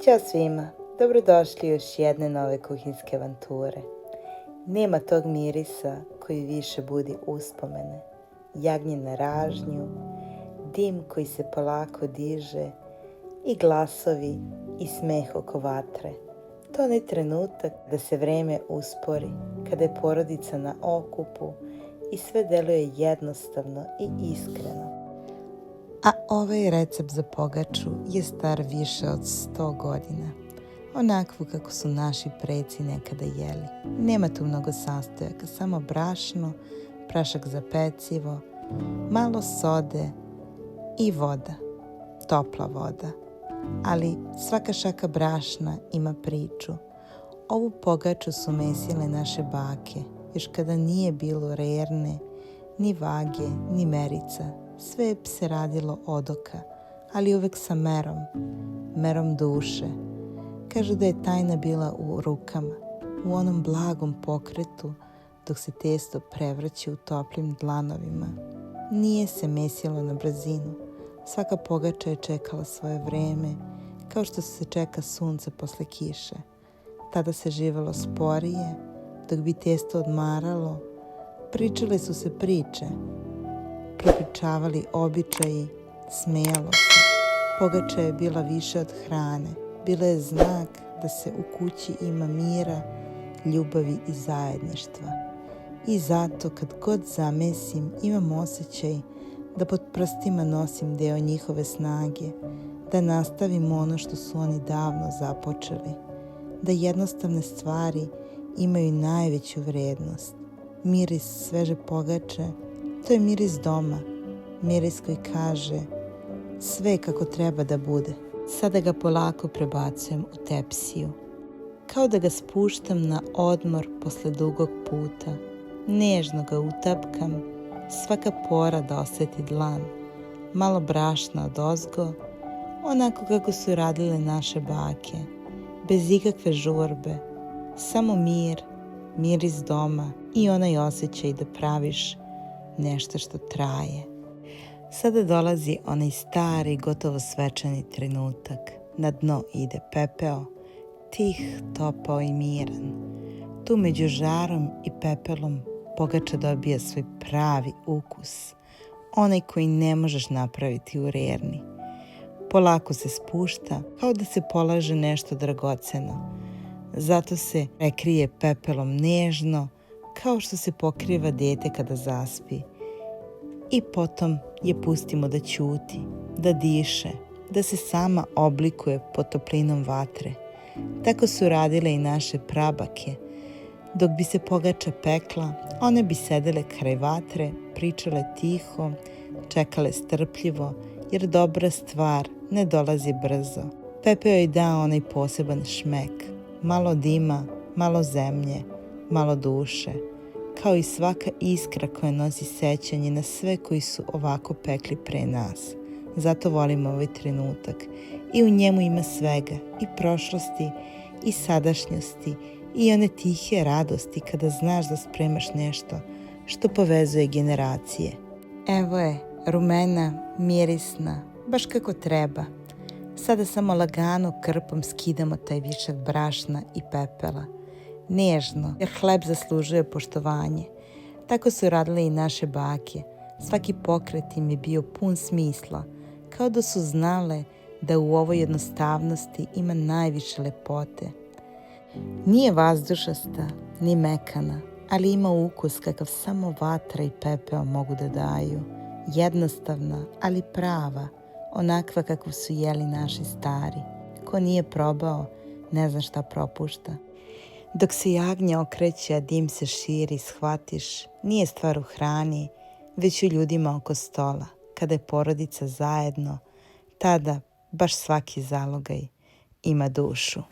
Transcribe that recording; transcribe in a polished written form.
Ćao svima, dobrodošli u još jedne nove kuhinske avanture. Nema tog mirisa koji više budi uspomene, jagnje na ražnju, dim koji se polako diže i glasovi i smeh oko vatre. To je onaj trenutak da se vreme uspori, kada je porodica na okupu i sve deluje jednostavno i iskreno. A ovaj recept za pogaču je star više od 100 godina. Onakvu kako su naši preci nekada jeli. Nema tu mnogo sastojaka, samo brašno, prašak za pecivo, malo sode i voda, topla voda. Ali svaka šaka brašna ima priču. Ovu pogaču su mesile naše bake, još kada nije bilo rerne, ni vage, ni merica. Sve se radilo od oka, ali uvek sa merom duše. Kažu da je tajna bila u rukama, u onom blagom pokretu dok se testo prevrće u toplim dlanovima. Nije se mesilo na brzinu. Svaka pogača je čekala svoje vreme, kao što se čeka sunce posle kiše. Tada se živelo sporije, dok bi testo odmaralo. Pričale su se priče, prepričavali običaji, smejalo se. Pogača je bila više od hrane. Bila je znak da se u kući ima mira, ljubavi i zajedništva. I zato kad god zamesim imam osjećaj da pod prstima nosim deo njihove snage, da nastavim ono što su oni davno započeli, da jednostavne stvari imaju najveću vrednost. Miris sveže pogače, to je miris doma, miris koji kaže sve kako treba da bude. Sada ga polako prebacujem u tepsiju, kao da ga spuštam na odmor posle dugog puta. Nežno ga utapkam, svaka pora da osjeti dlan, malo brašna odozgo, onako kako su radile naše bake, bez ikakve žurbe, samo mir, miris doma i onaj osjećaj da praviš nešto što traje. Sada dolazi onaj stari, gotovo svečani trenutak. Na dno ide pepeo, tih, topao i miran. Tu među žarom i pepelom pogača dobija svoj pravi ukus, onaj koji ne možeš napraviti u rerni. Polako se spušta, kao da se polaže nešto dragoceno. Zato se prekrije pepelom nežno, kao što se pokriva dete kada zaspi. I potom je pustimo da ćuti, da diše, da se sama oblikuje pod toplinom vatre. Tako su radile i naše prabake. Dok bi se pogača pekla, one bi sedele kraj vatre, pričale tiho, čekale strpljivo, jer dobra stvar ne dolazi brzo. Pepeo joj da onaj poseban šmek, malo dima, malo zemlje, malo duše, kao i svaka iskra koja nosi sećanje na sve koji su ovako pekli pre nas. Zato volim ovaj trenutak i u njemu ima svega, i prošlosti, i sadašnjosti, i one tihe radosti kada znaš da spremaš nešto što povezuje generacije. Evo je, rumena, mirisna, baš kako treba. Sada samo lagano krpom skidamo taj višak brašna i pepela. Nežno, jer hleb zaslužuje poštovanje. Tako su radile i naše bake. Svaki pokret im je bio pun smisla, kao da su znale da u ovoj jednostavnosti ima najviše lepote. Nije vazdušasta, ni mekana, ali ima ukus kakav samo vatra i pepeo mogu da daju. Jednostavna, ali prava, onakva kakvu su jeli naši stari. Ko nije probao, ne zna šta propušta. Dok se jagnje okreće, a dim se širi, shvatiš, nije stvar u hrani, već u ljudima oko stola. Kada je porodica zajedno, tada baš svaki zalogaj ima dušu.